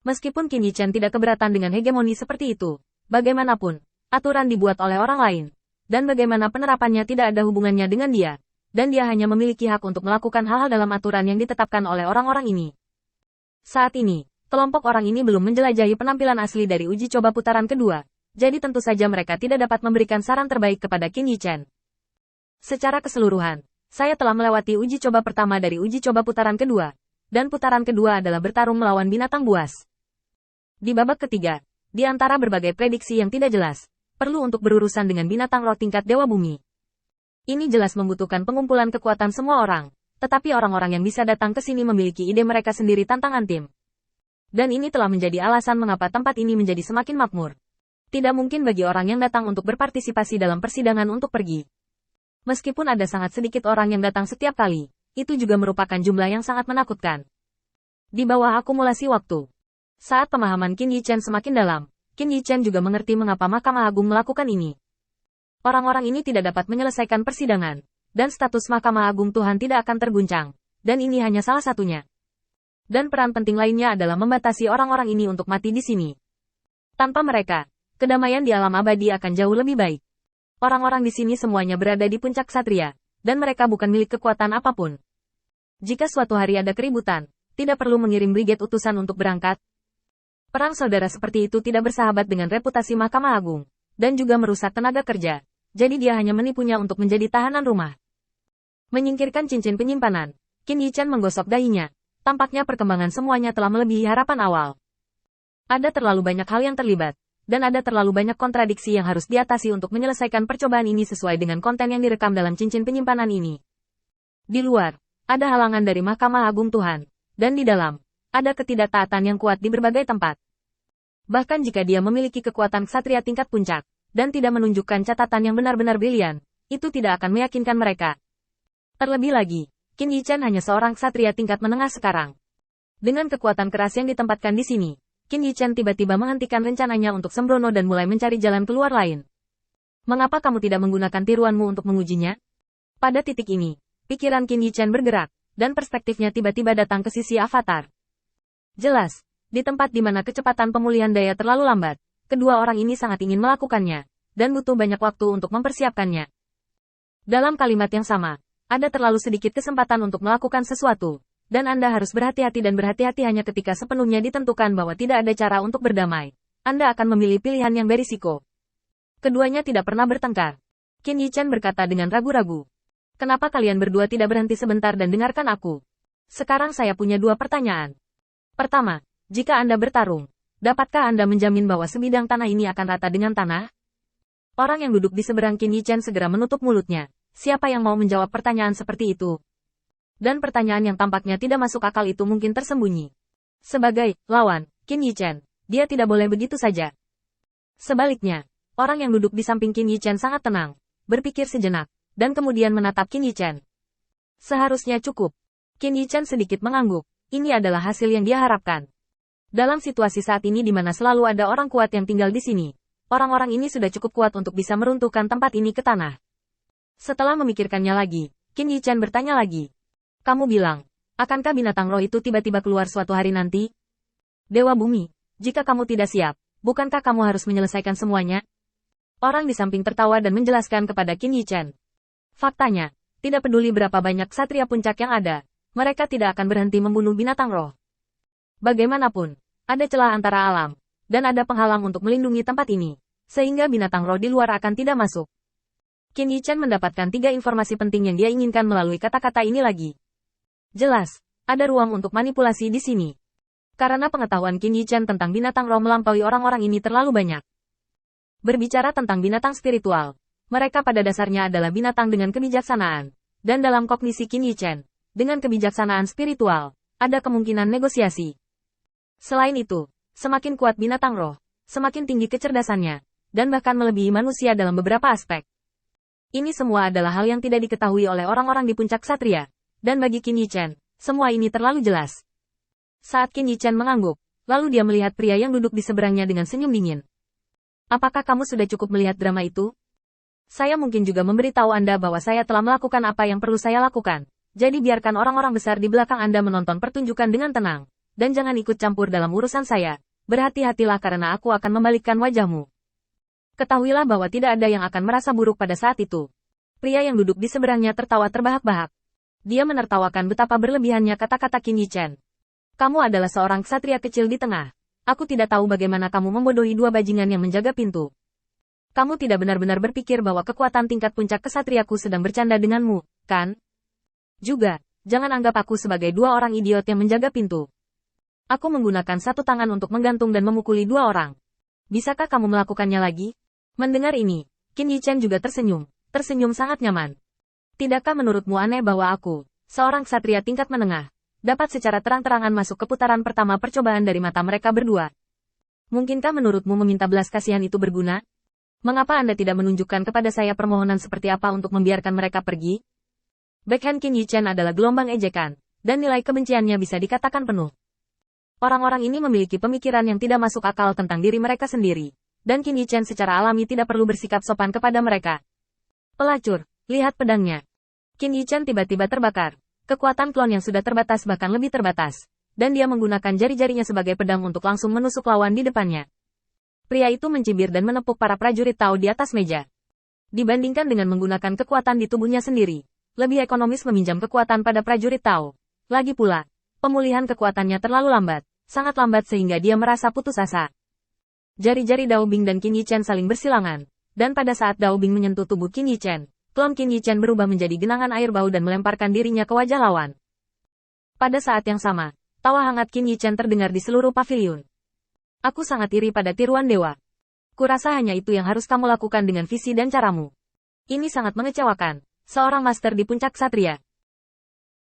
Meskipun Qin Yichen tidak keberatan dengan hegemoni seperti itu, bagaimanapun, aturan dibuat oleh orang lain, dan bagaimana penerapannya tidak ada hubungannya dengan dia, dan dia hanya memiliki hak untuk melakukan hal-hal dalam aturan yang ditetapkan oleh orang-orang ini. Saat ini, kelompok orang ini belum menjelajahi penampilan asli dari uji coba putaran kedua, jadi tentu saja mereka tidak dapat memberikan saran terbaik kepada Qin Yichen. Secara keseluruhan, saya telah melewati uji coba pertama dari uji coba putaran kedua, dan putaran kedua adalah bertarung melawan binatang buas. Di babak ketiga, di antara berbagai prediksi yang tidak jelas, perlu untuk berurusan dengan binatang roh tingkat Dewa Bumi. Ini jelas membutuhkan pengumpulan kekuatan semua orang, tetapi orang-orang yang bisa datang ke sini memiliki ide mereka sendiri tantangan tim. Dan ini telah menjadi alasan mengapa tempat ini menjadi semakin makmur. Tidak mungkin bagi orang yang datang untuk berpartisipasi dalam persidangan untuk pergi. Meskipun ada sangat sedikit orang yang datang setiap kali, itu juga merupakan jumlah yang sangat menakutkan. Di bawah akumulasi waktu, saat pemahaman Qin Yichen semakin dalam, Qin Yichen juga mengerti mengapa Mahkamah Agung melakukan ini. Orang-orang ini tidak dapat menyelesaikan persidangan, dan status Mahkamah Agung Tuhan tidak akan terguncang, dan ini hanya salah satunya. Dan peran penting lainnya adalah membatasi orang-orang ini untuk mati di sini. Tanpa mereka, kedamaian di alam abadi akan jauh lebih baik. Orang-orang di sini semuanya berada di puncak Ksatria, dan mereka bukan milik kekuatan apapun. Jika suatu hari ada keributan, tidak perlu mengirim brigade utusan untuk berangkat. Perang saudara seperti itu tidak bersahabat dengan reputasi Mahkamah Agung, dan juga merusak tenaga kerja, jadi dia hanya menipunya untuk menjadi tahanan rumah. Menyingkirkan cincin penyimpanan, Qin Yichen menggosok dahinya, tampaknya perkembangan semuanya telah melebihi harapan awal. Ada terlalu banyak hal yang terlibat, dan ada terlalu banyak kontradiksi yang harus diatasi untuk menyelesaikan percobaan ini sesuai dengan konten yang direkam dalam cincin penyimpanan ini. Di luar, ada halangan dari Mahkamah Agung Tuhan, dan di dalam, ada ketidaktaatan yang kuat di berbagai tempat. Bahkan jika dia memiliki kekuatan ksatria tingkat puncak, dan tidak menunjukkan catatan yang benar-benar brilian, itu tidak akan meyakinkan mereka. Terlebih lagi, Qin Yichen hanya seorang ksatria tingkat menengah sekarang. Dengan kekuatan keras yang ditempatkan di sini, Qin Yichen tiba-tiba menghentikan rencananya untuk sembrono dan mulai mencari jalan keluar lain. Mengapa kamu tidak menggunakan tiruanmu untuk mengujinya? Pada titik ini, pikiran Qin Yichen bergerak, dan perspektifnya tiba-tiba datang ke sisi avatar. Jelas, di tempat di mana kecepatan pemulihan daya terlalu lambat, kedua orang ini sangat ingin melakukannya, dan butuh banyak waktu untuk mempersiapkannya. Dalam kalimat yang sama, ada terlalu sedikit kesempatan untuk melakukan sesuatu, dan Anda harus berhati-hati dan berhati-hati hanya ketika sepenuhnya ditentukan bahwa tidak ada cara untuk berdamai. Anda akan memilih pilihan yang berisiko. Keduanya tidak pernah bertengkar. Qin Yichen berkata dengan ragu-ragu. Kenapa kalian berdua tidak berhenti sebentar dan dengarkan aku? Sekarang saya punya dua pertanyaan. Pertama, jika Anda bertarung, dapatkah Anda menjamin bahwa sebidang tanah ini akan rata dengan tanah? Orang yang duduk di seberang Qin Yichen segera menutup mulutnya. Siapa yang mau menjawab pertanyaan seperti itu? Dan pertanyaan yang tampaknya tidak masuk akal itu mungkin tersembunyi. Sebagai lawan, Qin Yichen, dia tidak boleh begitu saja. Sebaliknya, orang yang duduk di samping Qin Yichen sangat tenang, berpikir sejenak, dan kemudian menatap Qin Yichen. Seharusnya cukup. Qin Yichen sedikit mengangguk. Ini adalah hasil yang dia harapkan. Dalam situasi saat ini di mana selalu ada orang kuat yang tinggal di sini, orang-orang ini sudah cukup kuat untuk bisa meruntuhkan tempat ini ke tanah. Setelah memikirkannya lagi, Qin Yichen bertanya lagi. Kamu bilang, akankah binatang roh itu tiba-tiba keluar suatu hari nanti? Dewa Bumi, jika kamu tidak siap, bukankah kamu harus menyelesaikan semuanya? Orang di samping tertawa dan menjelaskan kepada Qin Yichen. Faktanya, tidak peduli berapa banyak ksatria puncak yang ada, mereka tidak akan berhenti membunuh binatang roh. Bagaimanapun, ada celah antara alam, dan ada penghalang untuk melindungi tempat ini, sehingga binatang roh di luar akan tidak masuk. Qin Yichen mendapatkan 3 informasi penting yang dia inginkan melalui kata-kata ini lagi. Jelas, ada ruang untuk manipulasi di sini. Karena pengetahuan Qin Yichen tentang binatang roh melampaui orang-orang ini terlalu banyak. Berbicara tentang binatang spiritual, mereka pada dasarnya adalah binatang dengan kebijaksanaan, dan dalam kognisi Qin Yichen, dengan kebijaksanaan spiritual, ada kemungkinan negosiasi. Selain itu, semakin kuat binatang roh, semakin tinggi kecerdasannya, dan bahkan melebihi manusia dalam beberapa aspek. Ini semua adalah hal yang tidak diketahui oleh orang-orang di puncak ksatria, dan bagi Qin Yichen, semua ini terlalu jelas. Saat Qin Yichen mengangguk, lalu dia melihat pria yang duduk di seberangnya dengan senyum dingin. Apakah kamu sudah cukup melihat drama itu? Saya mungkin juga memberitahu Anda bahwa saya telah melakukan apa yang perlu saya lakukan. Jadi biarkan orang-orang besar di belakang Anda menonton pertunjukan dengan tenang. dan jangan ikut campur dalam urusan saya. Berhati-hatilah karena aku akan membalikkan wajahmu. Ketahuilah bahwa tidak ada yang akan merasa buruk pada saat itu. Pria yang duduk di seberangnya tertawa terbahak-bahak. Dia menertawakan betapa berlebihannya kata-kata Qin Yichen. Kamu adalah seorang ksatria kecil di tengah. Aku tidak tahu bagaimana kamu membodohi dua bajingan yang menjaga pintu. Kamu tidak benar-benar berpikir bahwa kekuatan tingkat puncak kesatriaku sedang bercanda denganmu, kan? Juga, jangan anggap aku sebagai dua orang idiot yang menjaga pintu. Aku menggunakan satu tangan untuk menggantung dan memukuli dua orang. Bisakah kamu melakukannya lagi? Mendengar ini, Qin Yichen juga tersenyum sangat nyaman. Tidakkah menurutmu aneh bahwa aku, seorang ksatria tingkat menengah, dapat secara terang-terangan masuk ke putaran pertama percobaan dari mata mereka berdua? Mungkinkah menurutmu meminta belas kasihan itu berguna? Mengapa Anda tidak menunjukkan kepada saya permohonan seperti apa untuk membiarkan mereka pergi? Backhand Qin Yichen adalah gelombang ejekan, dan nilai kebenciannya bisa dikatakan penuh. Orang-orang ini memiliki pemikiran yang tidak masuk akal tentang diri mereka sendiri, dan Qin Yichen secara alami tidak perlu bersikap sopan kepada mereka. Pelacur, lihat pedangnya. Qin Yichen tiba-tiba terbakar. Kekuatan klon yang sudah terbatas bahkan lebih terbatas, dan dia menggunakan jari-jarinya sebagai pedang untuk langsung menusuk lawan di depannya. Pria itu mencibir dan menepuk para prajurit Tao di atas meja. Dibandingkan dengan menggunakan kekuatan di tubuhnya sendiri, lebih ekonomis meminjam kekuatan pada prajurit Tao. Lagi pula, pemulihan kekuatannya terlalu lambat, sangat lambat sehingga dia merasa putus asa. Jari-jari Dao Bing dan Qin Yichen saling bersilangan, dan pada saat Dao Bing menyentuh tubuh Qin Yichen, klon Qin Yichen berubah menjadi genangan air bau dan melemparkan dirinya ke wajah lawan. Pada saat yang sama, tawa hangat Qin Yichen terdengar di seluruh paviliun. Aku sangat iri pada tiruan dewa. Kurasa hanya itu yang harus kamu lakukan dengan visi dan caramu. Ini sangat mengecewakan. Seorang master di puncak ksatria,